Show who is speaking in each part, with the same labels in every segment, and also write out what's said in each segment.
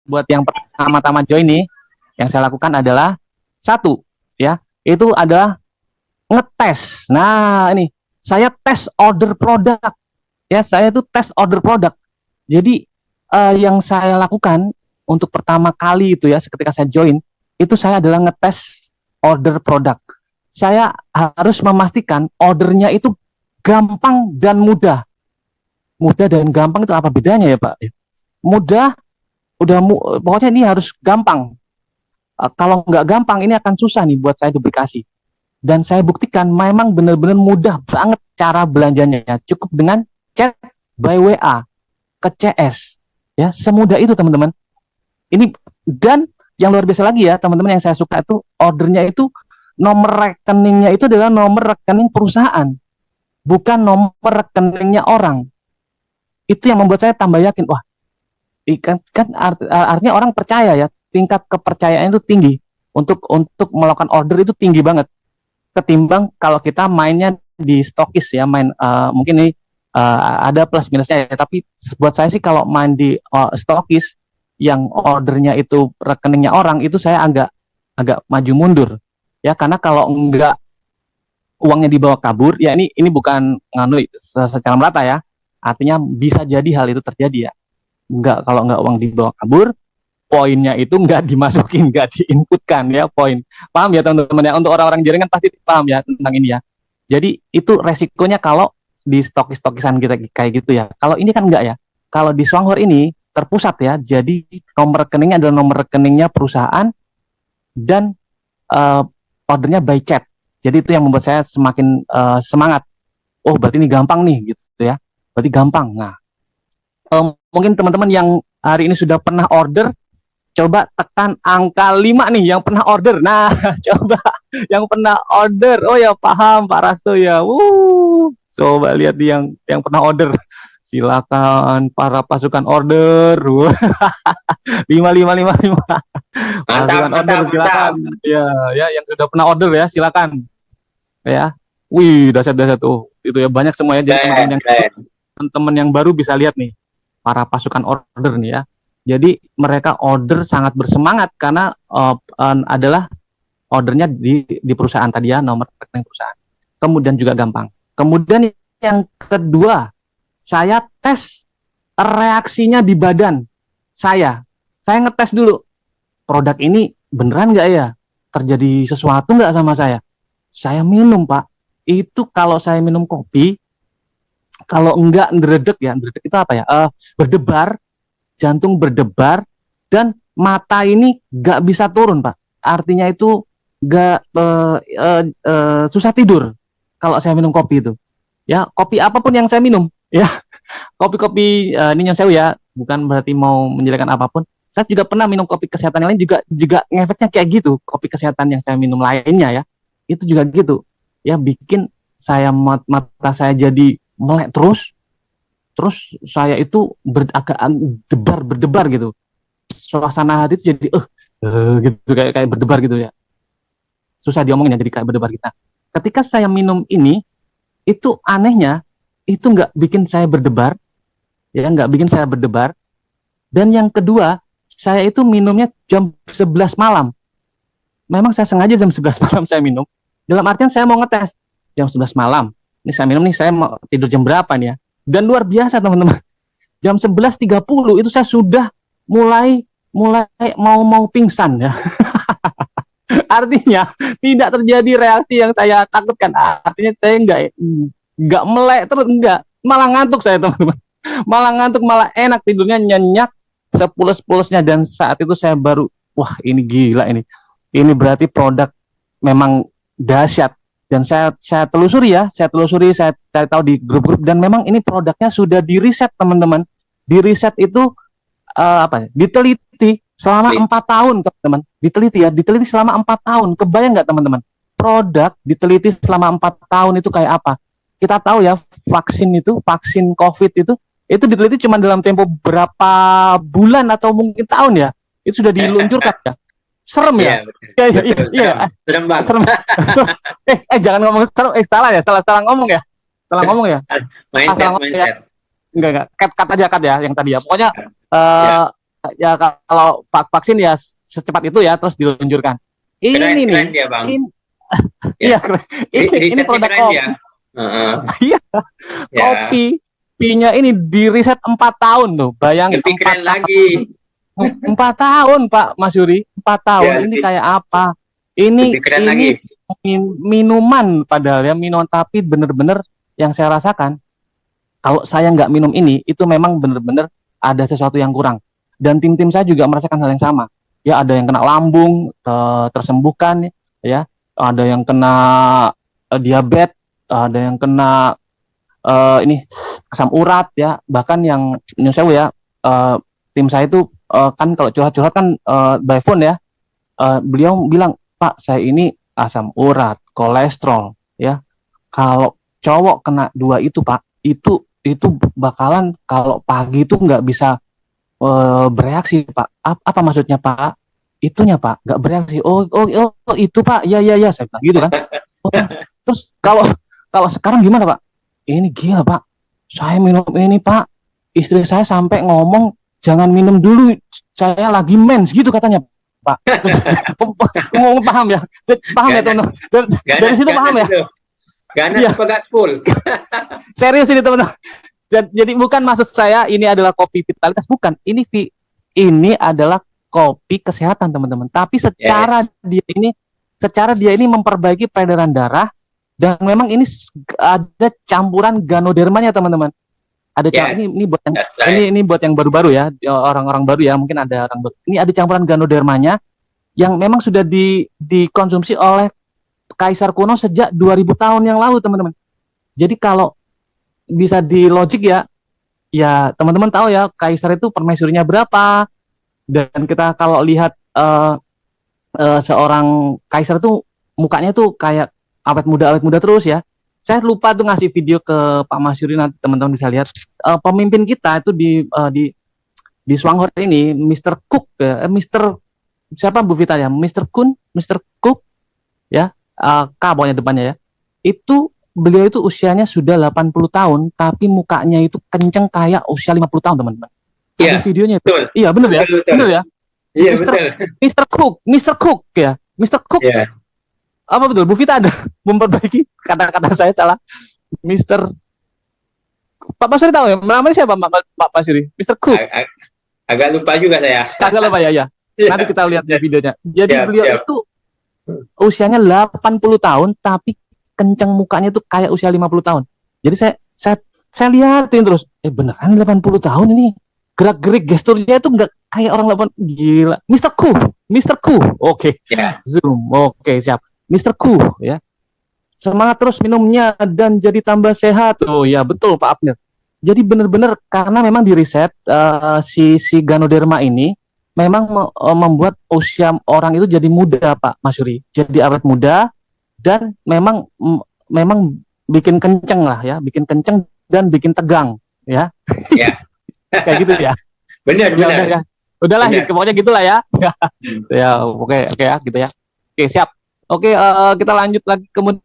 Speaker 1: buat yang pertama-tama join nih, yang saya lakukan adalah satu, ya, itu adalah ngetes. Nah, ini saya tes order produk, ya, saya itu tes order produk. Jadi yang saya lakukan untuk pertama kali itu ya, ketika saya join, itu saya adalah ngetes order produk. Saya harus memastikan ordernya itu gampang dan mudah. Mudah dan gampang itu apa bedanya ya Pak? Mudah, pokoknya ini harus gampang. Kalau nggak gampang ini akan susah nih buat saya duplikasi. Dan saya buktikan memang benar-benar mudah banget cara belanjanya. Cukup dengan chat by WA ke CS. Ya, semudah itu teman-teman. Ini dan yang luar biasa lagi ya teman-teman, yang saya suka itu ordernya itu nomor rekeningnya itu adalah nomor rekening perusahaan, bukan nomor rekeningnya orang. Itu yang membuat saya tambah yakin, wah, artinya orang percaya ya, tingkat kepercayaan itu tinggi untuk melakukan order itu tinggi banget ketimbang kalau kita mainnya di stokis ya, main mungkin ini ada plus minusnya ya, tapi buat saya sih kalau main di stokis yang ordernya itu rekeningnya orang, itu saya agak maju mundur ya, karena kalau enggak uangnya dibawa kabur ya, ini bukan nganu secara merata ya, artinya bisa jadi hal itu terjadi ya. Kalau enggak uang dibawa kabur, poinnya itu enggak dimasukin, enggak diinputkan ya, poin. Paham ya teman-teman ya, untuk orang-orang jaringan pasti paham ya tentang ini ya. Jadi itu resikonya kalau di stokis-stokisan kita kayak gitu ya. Kalau ini kan enggak ya. Kalau di Swanghor ini terpusat ya, jadi nomor rekeningnya adalah nomor rekeningnya perusahaan dan ordernya by chat. Jadi itu yang membuat saya semakin semangat. Oh, berarti ini gampang nih gitu ya. Berarti gampang. Nah, mungkin teman-teman yang hari ini sudah pernah order, coba tekan angka 5 nih yang pernah order. Nah, coba yang pernah order. Oh ya, paham Pak Rasto ya. Coba lihat yang pernah order. Silakan para pasukan order. 5555. Pasukan order silakan. Ya, yang sudah pernah order ya, silakan. Ya. Wih, dahsyat tuh. Itu ya banyak semua ya. Jadi teman-teman yang baru bisa lihat nih, para pasukan order nih ya. Jadi mereka order sangat bersemangat karena adalah ordernya di perusahaan tadi ya, nomor rekening perusahaan. Kemudian juga gampang. Kemudian yang kedua, saya tes reaksinya di badan saya. Saya ngetes dulu, produk ini beneran nggak ya? Terjadi sesuatu nggak sama saya? Saya minum Pak. Itu kalau saya minum kopi, kalau enggak ngeredek ya, ngeredek itu apa ya? Berdebar, jantung berdebar, dan mata ini nggak bisa turun Pak. Artinya itu nggak susah tidur kalau saya minum kopi itu. Ya, kopi apapun yang saya minum, ya, kopi-kopi ini yang saya ya, bukan berarti mau menjelekkan apapun. Saya juga pernah minum kopi kesehatan yang lain juga ngefeknya kayak gitu. Kopi kesehatan yang saya minum lainnya ya, itu juga gitu. Ya, bikin saya mata saya jadi melek terus saya itu agak berdebar gitu. Suasana hati itu jadi gitu kayak berdebar gitu ya. Susah diomongin ya, jadi kayak berdebar kita. Ketika saya minum ini, itu anehnya itu nggak bikin saya berdebar, ya, nggak bikin saya berdebar. Dan yang kedua, saya itu minumnya jam 11 malam. Memang saya sengaja jam 11 malam saya minum. Dalam artian saya mau ngetes jam 11 malam. Ini saya minum nih, saya mau tidur jam berapa nih ya. Dan luar biasa teman-teman. Jam 11.30 itu saya sudah mulai mau pingsan ya. Artinya tidak terjadi reaksi yang saya takutkan. Artinya saya enggak melek terus, enggak. Malah ngantuk saya teman-teman. Malah ngantuk, malah enak tidurnya, nyenyak sepulus-pulusnya. Dan saat itu saya baru, wah ini gila ini. Ini berarti produk memang dahsyat. Dan saya telusuri, saya cari tahu di grup-grup, dan memang ini produknya sudah di riset teman-teman. Di riset itu diteliti selama 4 tahun teman-teman. Diteliti selama 4 tahun. Kebayang nggak teman-teman? Produk diteliti selama 4 tahun itu kayak apa? Kita tahu ya, vaksin COVID itu diteliti cuma dalam tempo berapa bulan atau mungkin tahun ya. Itu sudah diluncurkan ya. Serem ya? Iya.
Speaker 2: Serem banget.
Speaker 1: Serem. Jangan ngomong serem. Salah ngomong ya. Salah ngomong ya.
Speaker 2: Mindset.
Speaker 1: Enggak. Cut aja yang tadi ya. Pokoknya ya kalau vaksin ya secepat itu ya terus diluncurkan.
Speaker 2: Keren,
Speaker 1: Ini nih,
Speaker 2: keren dia, Bang.
Speaker 1: iya, ini
Speaker 2: Risetnya
Speaker 1: produk
Speaker 2: keren
Speaker 1: kopi.
Speaker 2: dia.
Speaker 1: Iya,
Speaker 2: Ya,
Speaker 1: kopinya ini di riset 4 tahun loh. Bayangin
Speaker 2: lebih
Speaker 1: 4
Speaker 2: keren
Speaker 1: tahun.
Speaker 2: lagi.
Speaker 1: 4 tahun Pak Mas Yuri, 4 tahun.
Speaker 2: Ya,
Speaker 1: Ini kayak apa?
Speaker 2: lebih keren lagi.
Speaker 1: Minuman padahal ya minuman, tapi bener-bener yang saya rasakan kalau saya nggak minum ini itu memang bener-bener ada sesuatu yang kurang. Dan tim-tim saya juga merasakan hal yang sama. Ya ada yang kena lambung tersembuhkan, ya ada yang kena diabetes, ada yang kena ini asam urat, ya bahkan yang saya ya tim saya itu kan kalau curhat-curhat kan by phone ya, beliau bilang, Pak saya ini asam urat, kolesterol, ya kalau cowok kena 2 itu Pak, itu bakalan kalau pagi itu nggak bisa bereaksi Pak. Apa maksudnya Pak? Itunya Pak nggak bereaksi. Oh itu Pak, ya saya bilang gitu kan. Oh, terus kalau sekarang gimana Pak? Ini gila Pak, saya minum ini Pak, istri saya sampai ngomong jangan minum dulu, saya lagi mens gitu katanya Pak. Paham ya? Paham ya teman-teman? Dari situ paham ya?
Speaker 2: Ganas
Speaker 1: ya.
Speaker 2: Pegaspol.
Speaker 1: Serius ini teman-teman. Jadi bukan maksud saya ini adalah kopi vitalitas, bukan. Ini adalah kopi kesehatan teman-teman. Tapi secara dia ini memperbaiki peredaran darah, dan memang ini ada campuran ganodermanya teman-teman. Ada ini buat yang ini buat yang baru-baru ya, orang-orang baru ya, mungkin ada orang baru. Ini ada campuran ganodermanya yang memang sudah dikonsumsi oleh kaisar kuno sejak 2000 tahun yang lalu teman-teman. Jadi kalau bisa di logik ya teman-teman tahu ya kaisar itu permaisurinya berapa, dan kita kalau lihat seorang kaisar tuh mukanya tuh kayak awet muda terus ya. Saya lupa tuh ngasih video ke Pak Mas Yuri, nanti teman-teman bisa lihat pemimpin kita itu di Swanghor ini, Mr. Cook ya, Mr. siapa Bu Vita ya, Mr. Cook ya, K pokoknya depannya ya. Itu beliau itu usianya sudah 80 tahun tapi mukanya itu kenceng kayak usia 50 tahun teman-teman.
Speaker 2: Iya,
Speaker 1: ada videonya itu.
Speaker 2: Betul.
Speaker 1: Iya benar ya? Benar ya?
Speaker 2: Iya betul.
Speaker 1: Mr. Cook ya. Mr. Cook.
Speaker 2: Yeah.
Speaker 1: Apa betul? Bu Vita ada memperbaiki kata-kata saya salah. Mr. Pak Pasuri tahu ya? Namanya siapa Pak Pasuri? Mr. Cook.
Speaker 2: Agak lupa juga saya.
Speaker 1: Agak lupa ya. Nanti kita lihat di videonya. Jadi beliau itu usianya 80 tahun tapi kenceng mukanya tuh kayak usia 50 tahun. Jadi saya lihatin terus, beneran 80 tahun ini. Gerak-gerik gesturnya itu enggak kayak orang 80. Gila. Mr. Cook. Oke.
Speaker 2: Yeah.
Speaker 1: Zoom. Oke, siap. Mr. Cook ya. Semangat terus minumnya dan jadi tambah sehat. Oh ya, betul Pak Abner. Jadi benar-benar karena memang di riset si Ganoderma ini memang membuat usia orang itu jadi muda Pak Mas Yuri. Jadi awet muda dan memang bikin kenceng lah ya, bikin kenceng dan bikin tegang ya.
Speaker 2: Ya.
Speaker 1: Kayak gitu ya.
Speaker 2: Benar.
Speaker 1: Ya. Udahlah, pokoknya gitulah ya. Ya, oke ya, gitu ya. Oke, siap. Oke, kita lanjut lagi kemudian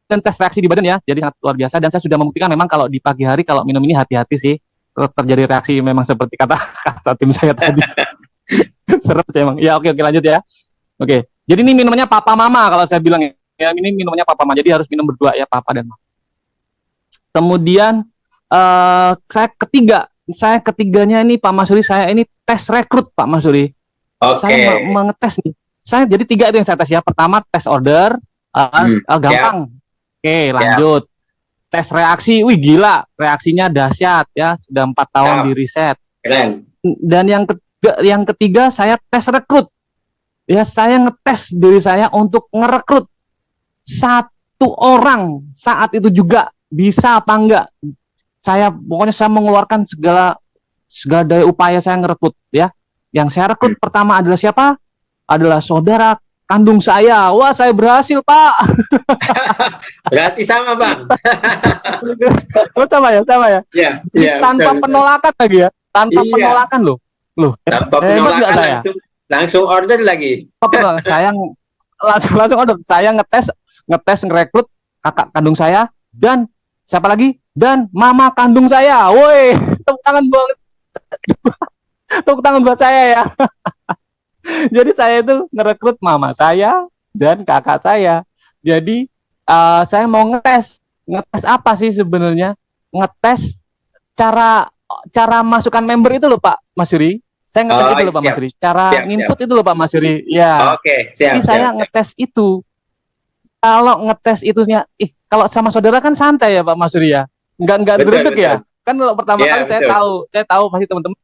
Speaker 1: tes reaksi di badan ya. Jadi sangat luar biasa dan saya sudah membuktikan memang kalau di pagi hari kalau minum ini hati-hati sih. Terjadi reaksi memang seperti kata tim saya tadi. Serem sih emang. Ya, oke lanjut ya. Oke. Jadi ini minumannya papa mama kalau saya bilang ya. Ini minumannya papa mama. Jadi harus minum berdua ya, papa dan mama. Kemudian saya ketiganya ini Pak Mas Yuri, saya ini tes rekrut Pak Mas Yuri. Saya mengetes nih. Saya jadi 3 itu yang saya tes ya. Pertama tes order, gampang. Oke, lanjut. Tes reaksi, wih gila, reaksinya dahsyat ya. Sudah 4 tahun di riset.
Speaker 2: Keren.
Speaker 1: Dan yang ketiga saya tes rekrut. Ya, saya ngetes diri saya untuk ngerekrut 1 orang saat itu juga bisa apa enggak. Pokoknya saya mengeluarkan segala daya upaya saya ngerekrut ya. Yang saya rekrut pertama adalah siapa? Adalah saudara kandung saya. Wah, saya berhasil, Pak.
Speaker 2: Berarti sama, Bang.
Speaker 1: sama ya.
Speaker 2: Iya,
Speaker 1: tanpa penolakan lagi ya. Tanpa penolakan loh.
Speaker 2: Tanpa penolakan langsung order lagi.
Speaker 1: Saya langsung order. Saya ngetes ngerekrut kakak kandung saya dan siapa lagi? Dan mama kandung saya. Woi, tepuk tangan banget. Tepuk tangan buat saya ya. Jadi saya itu ngerekrut mama saya dan kakak saya. Jadi saya mau ngetes. Ngetes apa sih sebenarnya? Ngetes cara cara masukkan member itu loh Pak Mas Yuri. Saya ngetes
Speaker 2: Oh,
Speaker 1: itu loh Pak Mas
Speaker 2: siap,
Speaker 1: Yuri. Cara
Speaker 2: siap,
Speaker 1: input itu loh Pak Mas Yuri. Ya.
Speaker 2: Oke, siap,
Speaker 1: Jadi saya
Speaker 2: siap.
Speaker 1: ngetes itu. Kalau ngetes itunya, kalau sama saudara kan santai ya Pak Mas Yuri ya. Nggak
Speaker 2: Betul,
Speaker 1: dredeg ya.
Speaker 2: betul.
Speaker 1: Kan kalau pertama
Speaker 2: Iya,
Speaker 1: kali saya
Speaker 2: betul.
Speaker 1: tahu pasti teman-teman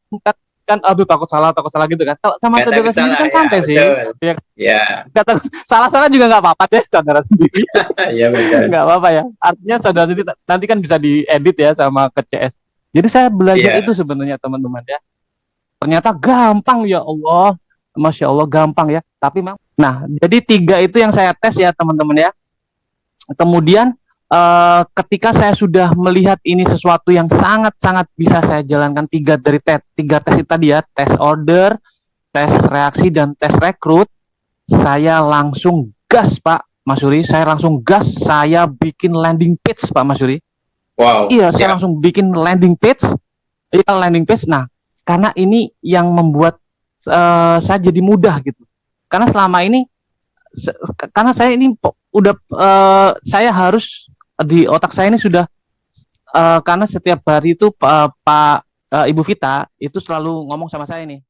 Speaker 1: kan aduh takut salah gitu kan. Kalau sama
Speaker 2: Nggak
Speaker 1: saudara
Speaker 2: takut
Speaker 1: sendiri
Speaker 2: salah,
Speaker 1: kan
Speaker 2: ya,
Speaker 1: santai sih.
Speaker 2: betul.
Speaker 1: Ya,
Speaker 2: Ya,
Speaker 1: kata salah-salah juga nggak apa-apa deh saudara sendiri.
Speaker 2: ya betul.
Speaker 1: Nggak apa-apa ya. Artinya saudara sendiri nanti kan bisa diedit ya sama ke CS. Jadi saya belajar
Speaker 2: Iya.
Speaker 1: itu sebenarnya teman-teman ya. Ternyata gampang ya Allah. Masya Allah gampang ya. Tapi memang. Nah, jadi 3 itu yang saya tes ya teman-teman ya. Kemudian ketika saya sudah melihat ini sesuatu yang sangat-sangat bisa saya jalankan 3 dari tiga tes itu tadi ya, tes order, tes reaksi dan tes rekrut, saya langsung gas Pak Mas Yuri, saya langsung gas, saya bikin landing page Pak Mas Yuri.
Speaker 2: Wow.
Speaker 1: Iya, saya langsung bikin landing page. Iya, landing page. Nah, karena ini yang membuat saya jadi mudah gitu. Karena selama ini karena saya ini udah saya harus di otak saya ini sudah karena setiap hari itu Pak Ibu Vita itu selalu ngomong sama saya nih